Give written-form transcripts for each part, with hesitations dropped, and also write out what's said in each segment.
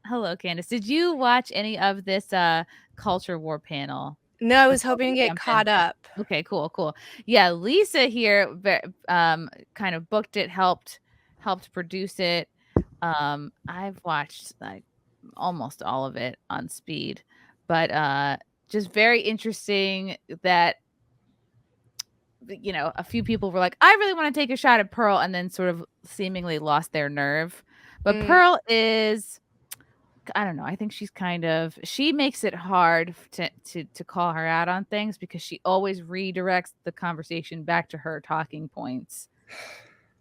Hello, Candice. Did you watch any of this culture war panel? No, I was Before hoping to we get jump caught in? up. Okay, cool. Yeah, Lisa here kind of booked it, helped produce it. I've watched like almost all of it on speed, but just very interesting that a few people were like, I really want to take a shot at Pearl, and then sort of seemingly lost their nerve. But Pearl is, I don't know, I think she makes it hard to call her out on things because she always redirects the conversation back to her talking points.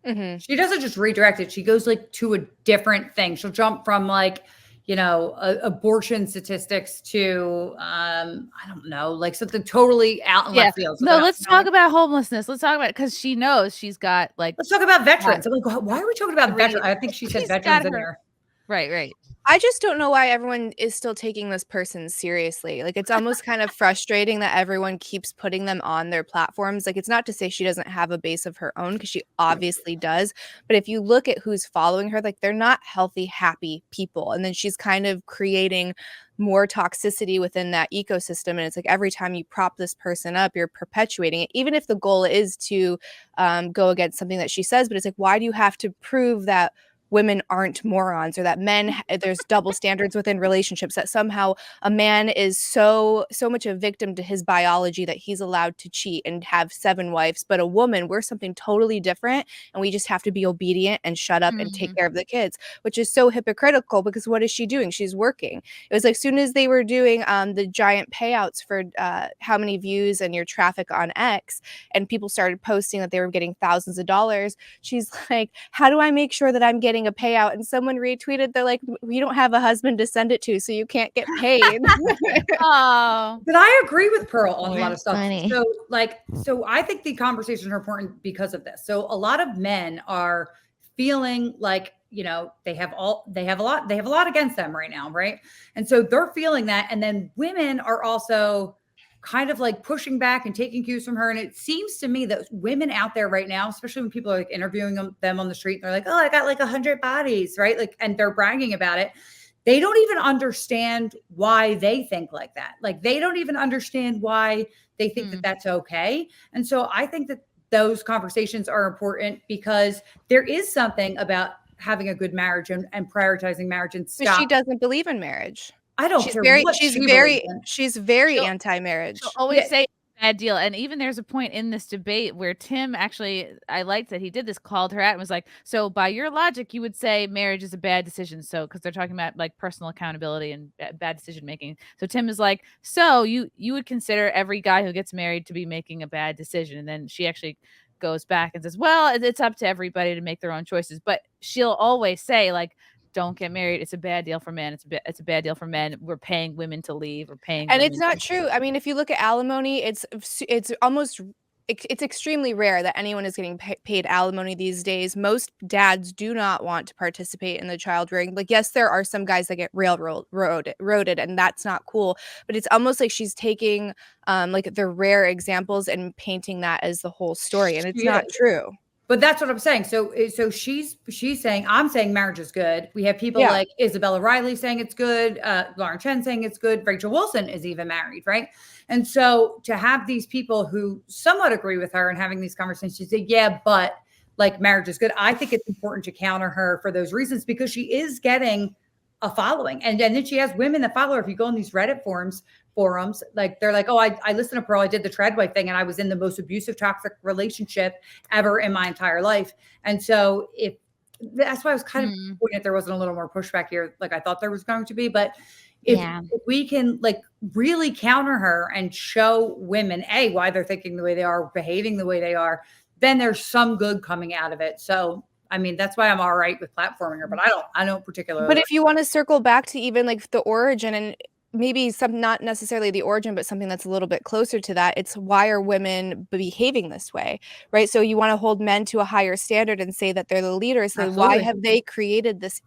Mm-hmm. She doesn't just redirect it. She goes like to a different thing. She'll jump from like, abortion statistics to, I don't know, like something totally out in left field. No, let's talk about homelessness. Let's talk about it because she knows she's got like. Let's talk about veterans. I'm like, why are we talking about veterans? I think she said veterans in there. Right. I just don't know why everyone is still taking this person seriously. Like, it's almost kind of frustrating that everyone keeps putting them on their platforms. Like, it's not to say she doesn't have a base of her own, because she obviously does. But if you look at who's following her, like, they're not healthy, happy people. And then she's kind of creating more toxicity within that ecosystem. And it's like every time you prop this person up, you're perpetuating it, even if the goal is to go against something that she says. But it's like, why do you have to prove that women aren't morons, or that there's double standards within relationships, that somehow a man is so much a victim to his biology that he's allowed to cheat and have 7 wives, but a woman, we're something totally different, and we just have to be obedient and shut up and take care of the kids, which is so hypocritical, because what is she doing? She's working. It was like, soon as they were doing the giant payouts for how many views and your traffic on X, and people started posting that they were getting thousands of dollars, she's like, how do I make sure that I'm getting a payout? And someone retweeted, they're like, we don't have a husband to send it to, so you can't get paid. Oh, but I agree with Pearl on a lot of stuff. Funny. So I think the conversations are important because of this. So a lot of men are feeling like, they have a lot against them right now, right? And so they're feeling that, and then women are also kind of like pushing back and taking cues from her. And it seems to me that women out there right now, especially when people are like interviewing them on the street, and they're like, oh, I got like 100 bodies, right? Like, and they're bragging about it. They don't even understand why they think like that. Like, they don't even understand why they think that that's okay. And so I think that those conversations are important, because there is something about having a good marriage and prioritizing marriage and stuff. But she doesn't believe in marriage. I don't care what she's very anti-marriage. She'll always say bad deal. And even there's a point in this debate where Tim actually, I liked that he did this, called her out and was like, so by your logic, you would say marriage is a bad decision. So, because they're talking about like personal accountability and bad decision making. So Tim is like, so you would consider every guy who gets married to be making a bad decision. And then she actually goes back and says, well, it's up to everybody to make their own choices. But she'll always say, like, don't get married. It's a bad deal for men. It's a bad deal for men. We're paying women to leave. We're paying. And it's not true. I mean, if you look at alimony, it's extremely rare that anyone is getting paid alimony these days. Most dads do not want to participate in the child rearing. Like, yes, there are some guys that get railroaded, and that's not cool. But it's almost like she's taking like the rare examples and painting that as the whole story, and it's not true. But that's what I'm saying. So she's saying, I'm saying marriage is good. We have people like Isabella Riley saying it's good. Lauren Chen saying it's good. Rachel Wilson is even married, right? And so to have these people who somewhat agree with her and having these conversations, say, yeah, but like marriage is good. I think it's important to counter her for those reasons, because she is getting a following. And then she has women that follow her. If you go on these Reddit forums, like they're like, oh, I listened to Pearl. I did the Treadway thing, and I was in the most abusive, toxic relationship ever in my entire life. And so that's why I was kind of disappointed there wasn't a little more pushback here, like I thought there was going to be. But if we can like really counter her and show women why they're thinking the way they are, behaving the way they are, then there's some good coming out of it. So I mean, that's why I'm all right with platforming her, but I don't particularly. But if you want to circle back to even like the origin, and maybe not necessarily the origin, but something that's a little bit closer to that, it's why are women behaving this way, right? So you want to hold men to a higher standard and say that they're the leaders. So why have they created this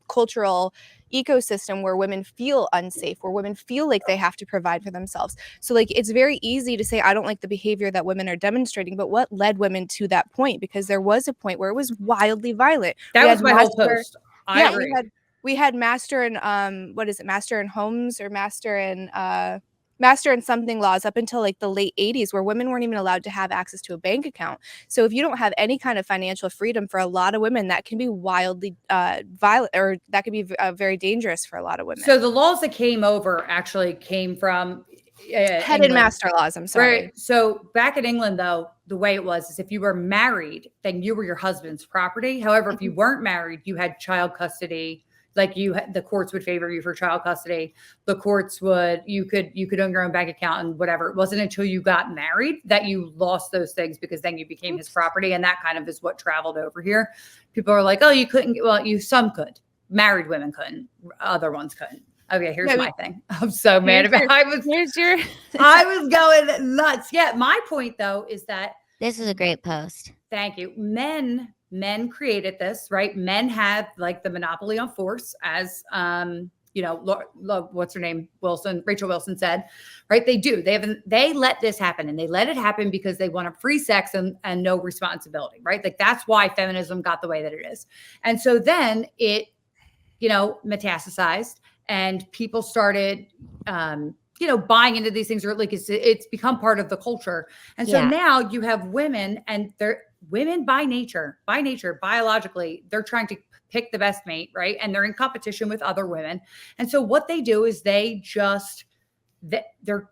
cultural ecosystem where women feel unsafe, where women feel like they have to provide for themselves? So like, it's very easy to say, I don't like the behavior that women are demonstrating, but what led women to that point? Because there was a point where it was wildly violent. That was my whole post. I agree. we had master in master in homes or master in something laws up until like the late 80s, where women weren't even allowed to have access to a bank account. So if you don't have any kind of financial freedom, for a lot of women, that can be wildly violent, or that could be very dangerous for a lot of women. So the laws that came over actually came from head and master laws. I'm sorry. Right. So back in England, though, the way it was is if you were married, then you were your husband's property. However, if you weren't married, you had child custody. Like the courts would favor you for child custody. The courts you could own your own bank account and whatever. It wasn't until you got married that you lost those things, because then you became his property. And that kind of is what traveled over here. People are like, oh, you couldn't. Well, some could. Married women couldn't. Other ones couldn't. Okay, here's my thing. I'm so mad about. I was going nuts. Yeah, my point though is that this is a great post. Thank you. Men created this, right? Men have like the monopoly on force, as what's her name? Rachel Wilson said, right? They do. They let this happen, and they let it happen because they want a free sex and no responsibility, right? Like that's why feminism got the way that it is. And so then it, metastasized, and people started buying into these things, or like it's become part of the culture. And so now you have women, and they're women by nature, biologically, they're trying to pick the best mate, right? And they're in competition with other women. And so what they do is they're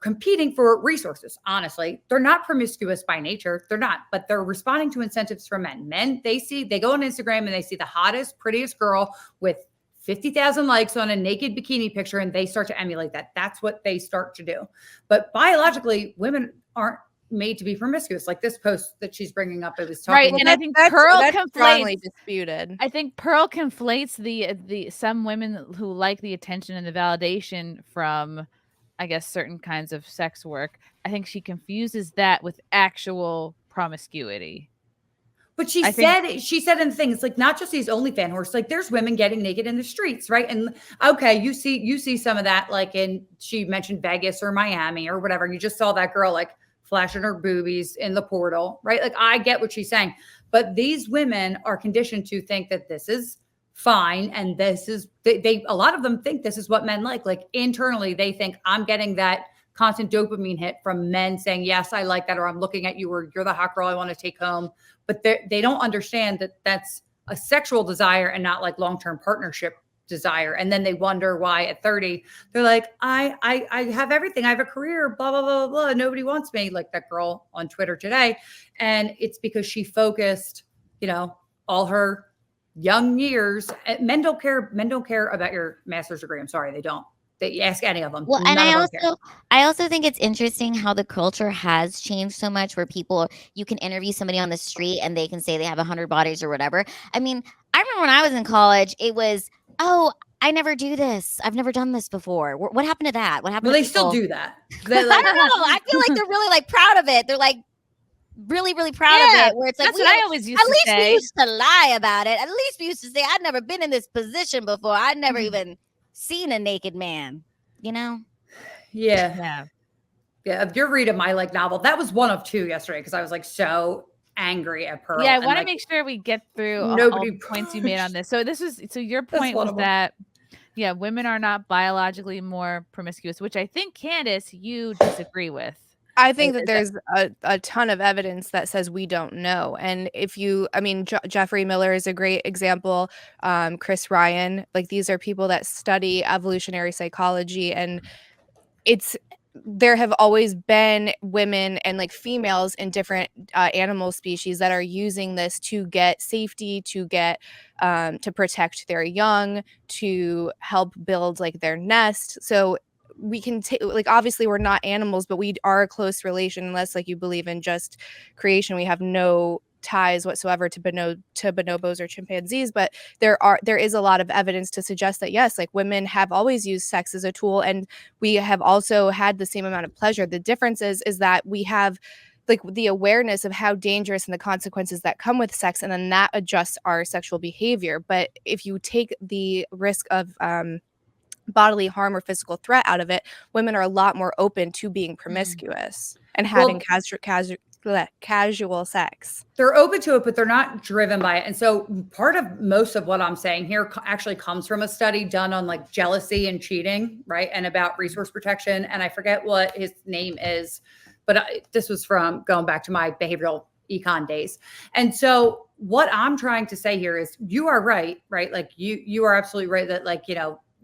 competing for resources. Honestly, they're not promiscuous by nature. They're not, but they're responding to incentives from men. They go on Instagram and they see the hottest, prettiest girl with 50,000 likes on a naked bikini picture, and they start to emulate that. That's what they start to do. But biologically, women aren't made to be promiscuous. Like this post that she's bringing up, it was talking. Right, and I think Pearl strongly disputed. I think Pearl conflates the some women who like the attention and the validation from, I guess, certain kinds of sex work. I think she confuses that with actual promiscuity. But she said in the thing, it's like not just these OnlyFans horses, like there's women getting naked in the streets, right? And okay, you see some of that, like she mentioned Vegas or Miami or whatever, and you just saw that girl like flashing her boobies in the portal, right? Like I get what she's saying, but these women are conditioned to think that this is fine, and this is a lot of them think this is what men like. Like internally, they think I'm getting that constant dopamine hit from men saying, yes, I like that, or I'm looking at you, or you're the hot girl I want to take home. But they don't understand that that's a sexual desire and not like long-term partnership desire. And then they wonder why at 30, they're like, I have everything. I have a career, blah, blah, blah, blah. Nobody wants me, like that girl on Twitter today. And it's because she focused, all her young years. Men don't care about your master's degree. I'm sorry, they don't. You ask any of them. Well, and I also think it's interesting how the culture has changed so much, where you can interview somebody on the street and they can say they have 100 bodies or whatever. I mean, I remember when I was in college, it was, oh, I never do this. I've never done this before. What happened to that? What happened? Well, they still do that. I don't know. I feel like they're really like proud of it. They're like really, really proud of it. Where it's like, that's what I always used to say. At least we used to lie about it. At least we used to say, I'd never been in this position before. I'd never even seen a naked man, Yeah. If you're reading my novel, that was one of two yesterday, because I was like so angry at Pearl. Yeah, I want to make sure we get through all the points you made on this. So your point was that women are not biologically more promiscuous, which I think, Candice, you disagree with. I think that there's a ton of evidence that says we don't know. And Jeffrey Miller is a great example. Chris Ryan, these are people that study evolutionary psychology, and there have always been women and females in different animal species that are using this to get safety, to get to protect their young, to help build their nest. So we can take, obviously we're not animals, but we are a close relation, unless you believe in just creation. We have no ties whatsoever to bonobos or chimpanzees, but there is a lot of evidence to suggest that yes, women have always used sex as a tool, and we have also had the same amount of pleasure. The difference is that we have the awareness of how dangerous and the consequences that come with sex, and then that adjusts our sexual behavior. But if you take the risk of bodily harm or physical threat out of it, women are a lot more open to being promiscuous and having casual sex. They're open to it, but they're not driven by it. And so part of most of what I'm saying here actually comes from a study done on like jealousy and cheating, right? And about resource protection. And I forget what his name is, but this was from going back to my behavioral econ days. And so what I'm trying to say here is you are right? Like you are absolutely right that like,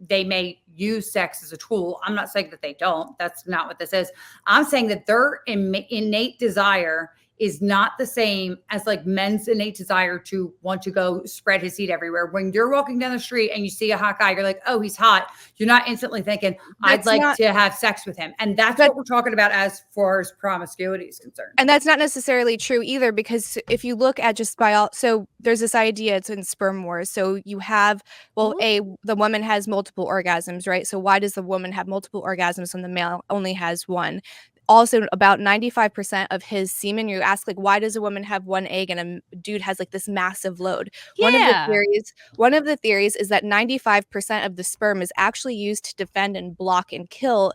they may use sex as a tool. I'm not saying that they don't. That's not what this is. I'm saying that their innate desire is not the same as like men's innate desire to want to go spread his seed everywhere. When you're walking down the street and you see a hot guy, you're like, oh, he's hot. You're not instantly thinking, I'd like to have sex with him. And that's what we're talking about as far as promiscuity is concerned. And that's not necessarily true either, because if you look at just so there's this idea, it's in sperm wars. So you have, the woman has multiple orgasms, right? So why does the woman have multiple orgasms when the male only has one? Also, about 95% of his semen, you ask, like, why does a woman have one egg and a dude has like this massive load? Yeah. One of the theories is that 95% of the sperm is actually used to defend and block and kill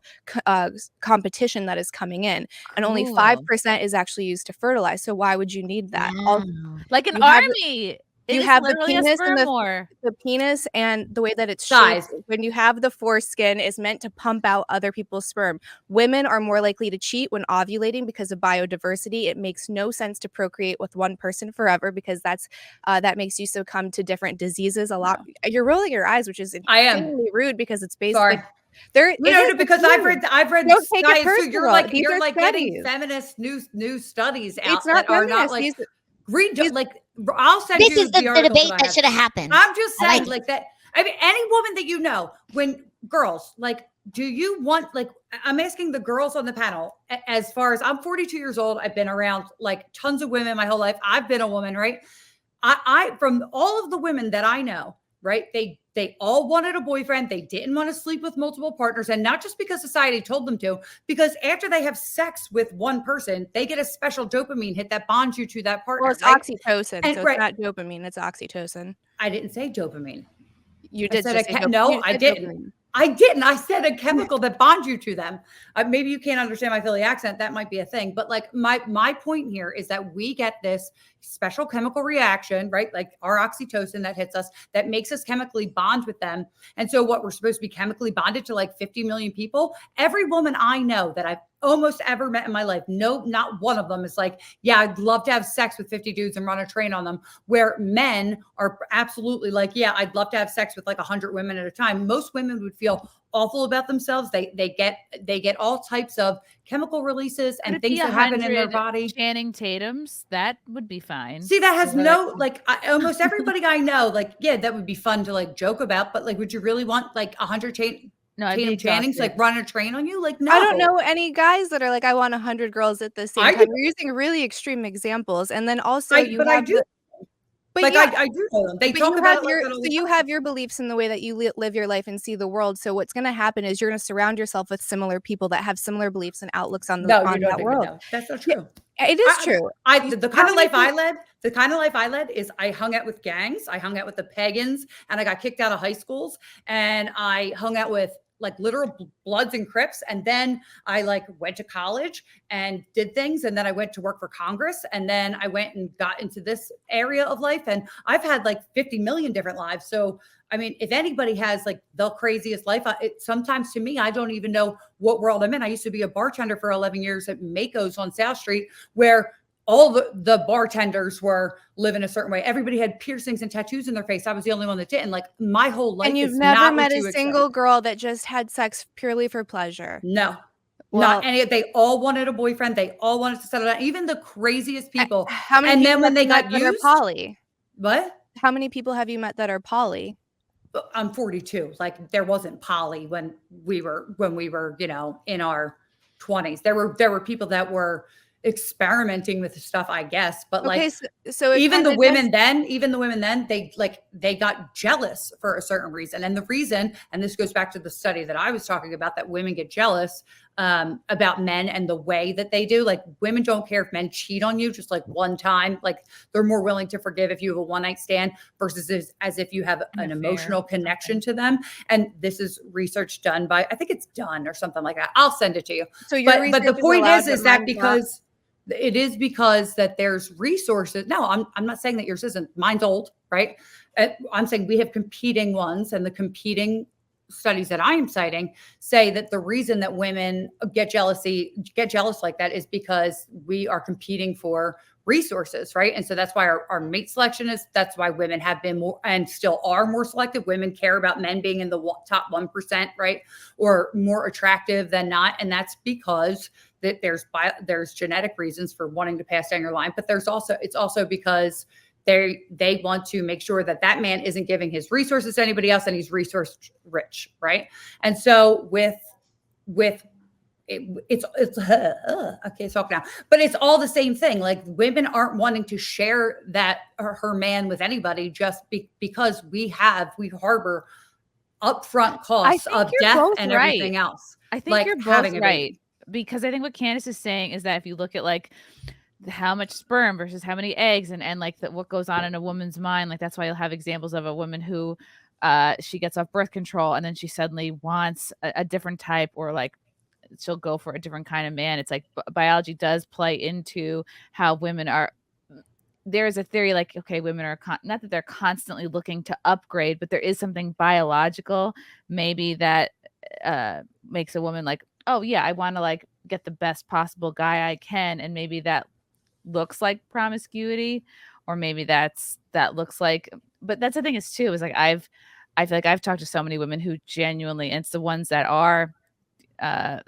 competition that is coming in. And only 5% is actually used to fertilize. So why would you need that? Wow. Like an army. You have the penis and the penis and the way that it's shaped. When you have the foreskin is meant to pump out other people's sperm. Women are more likely to cheat when ovulating because of biodiversity. It makes no sense to procreate with one person forever because that makes you succumb to different diseases a lot. No. You're rolling your eyes, which is extremely rude because it's basically because I've read don't take it so you're like studies. Getting feminist new studies out it's not that are not like I'll send this you is the debate that should have happened. I'm just saying like that. I mean, any woman that you know, when girls like, do you want like? I'm asking the girls on the panel. As far as I'm 42 years old, I've been around like tons of women my whole life. I've been a woman, right? I from all of the women that I know, right? They all wanted a boyfriend. They didn't want to sleep with multiple partners. And not just because society told them to, because after they have sex with one person, they get a special dopamine hit that bonds you to that partner. Well, it's oxytocin. So it's not dopamine. It's oxytocin. I didn't say dopamine. You did say dopamine. No, I didn't. Dopamine. I didn't. I said a chemical that bonds you to them. Maybe you can't understand my Philly accent. That might be a thing. But like my point here is that we get this special chemical reaction, right? Like our oxytocin that hits us, that makes us chemically bond with them. And so what we're supposed to be chemically bonded to like 50 million people. Every woman I know that I've almost ever met in my life, no, not one of them is like, yeah, I'd love to have sex with 50 dudes and run a train on them. Where men are absolutely like, yeah, I'd love to have sex with like 100 women at a time. Most women would feel awful about themselves. They get all types of chemical releases and things that happen in their body. Channing Tatum's, that would be fine. See, that has no like almost everybody I know, like, yeah, that would be fun to like joke about, but like, would you really want like 100 Channing's like run a train on you? Like, no. I don't know any guys that are like, I want 100 girls at the same time. We're using really extreme examples, and then also I do know them. They talk about you have your beliefs in the way that you live your life and see the world. So what's going to happen is you're going to surround yourself with similar people that have similar beliefs and outlooks on that world. No. That's not true. It is true. The kind of life I led is I hung out with gangs. I hung out with the pagans, and I got kicked out of high schools, and I hung out with like literal Bloods and Crips. And then I like went to college and did things. And then I went to work for Congress. And then I went and got into this area of life. And I've had like 50 million different lives. So, I mean, if anybody has like the craziest life, sometimes to me, I don't even know what world I'm in. I used to be a bartender for 11 years at Mako's on South Street, where all the bartenders were living a certain way. Everybody had piercings and tattoos in their face. I was the only one that didn't. Like my whole life. And you've never met a single girl that just had sex purely for pleasure. No, not any. They all wanted a boyfriend. They all wanted to settle down. Even the craziest people. How many? And then when they got used, poly. What? How many people have you met that are poly? I'm 42. Like there wasn't poly when we were, in our 20s. There were people that were experimenting with stuff, I guess, but so even the women then they got jealous for a certain reason. And the reason, and this goes back to the study that I was talking about, that women get jealous about men and the way that they do. Like women don't care if men cheat on you just like one time. Like they're more willing to forgive if you have a one night stand versus as if you have an emotional connection to them. And this is research done by, I think it's done or something like that. I'll send it to you. So but the point is that because It is because that there's resources. No, I'm not saying that yours isn't. Mine's old, right? I'm saying we have competing ones, and the competing studies that I am citing say that the reason that women get jealous like that is because we are competing for resources, right? And so that's why our mate selection that's why women have been more and still are more selective. Women care about men being in the top 1%, right? Or more attractive than not. And that's because that there's genetic reasons for wanting to pass down your line, but it's also because they want to make sure that man isn't giving his resources to anybody else and he's resource rich, right? And so it's I can't talk now, but it's all the same thing. Like, women aren't wanting to share that her man with anybody just because we harbor upfront costs of death and everything else. I think you're both right. Because I think what Candice is saying is that if you look at like how much sperm versus how many eggs and like what goes on in a woman's mind, like that's why you'll have examples of a woman who she gets off birth control and then she suddenly wants a different type, or like she'll go for a different kind of man. It's like biology does play into how women are. There's a theory like, okay, women are not that they're constantly looking to upgrade, but there is something biological maybe that makes a woman like, oh yeah, I want to like get the best possible guy I can. And maybe that looks like promiscuity, or maybe that looks like, but that's the thing is too, is like I feel like I've talked to so many women who genuinely, and it's the ones that are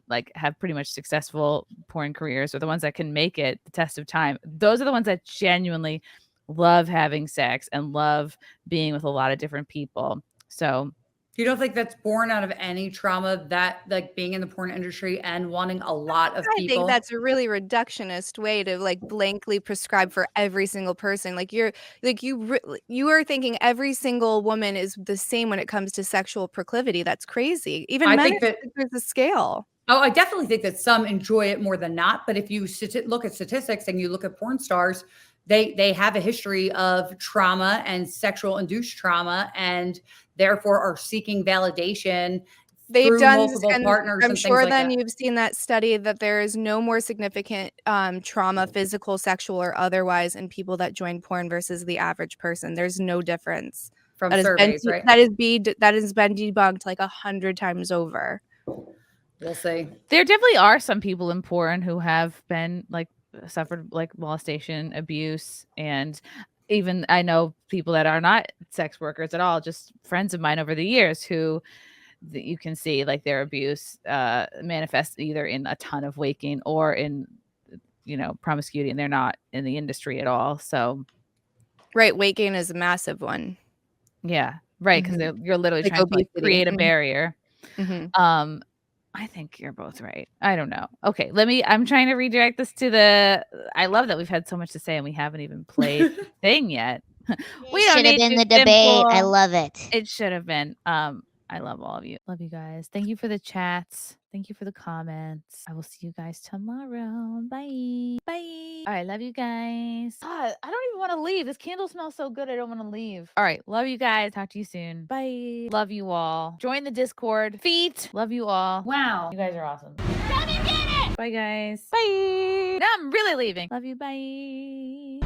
like have pretty much successful porn careers, or the ones that can make it the test of time. Those are the ones that genuinely love having sex and love being with a lot of different people. So you don't think that's born out of any trauma, that like being in the porn industry and wanting a lot of people? I think that's a really reductionist way to like blankly prescribe for every single person. Like you are thinking every single woman is the same when it comes to sexual proclivity. That's crazy. Even men, think there's a scale. Oh, I definitely think that some enjoy it more than not. But if you look at statistics and you look at porn stars, they have a history of trauma and sexual induced trauma, and therefore are seeking validation. They've done multiple partners. I'm sure then you've seen that study that there is no more significant trauma, physical, sexual, or otherwise, in people that join porn versus the average person. There's no difference from surveys, right? That has been debunked like 100 times over. We'll see. There definitely are some people in porn who have been like suffered like molestation, abuse, and even I know people that are not sex workers at all, just friends of mine over the years who you can see like their abuse manifest either in a ton of waking or in, promiscuity, and they're not in the industry at all. So right, waking is a massive one. Yeah, right, because you're literally trying to create a barrier. I think you're both right. I don't know. Okay, I'm trying to redirect this to I love that we've had so much to say and we haven't even played the thing yet. We should have been the debate. I love it. It should have been. I love all of you. Love you guys. Thank you for the chats. Thank you for the comments. I will see you guys tomorrow. Bye. Bye. All right. Love you guys. God, I don't even want to leave. This candle smells so good. I don't want to leave. All right. Love you guys. Talk to you soon. Bye. Love you all. Join the Discord. Feet. Love you all. Wow. You guys are awesome. Come and get it. Bye, guys. Bye. Now I'm really leaving. Love you. Bye.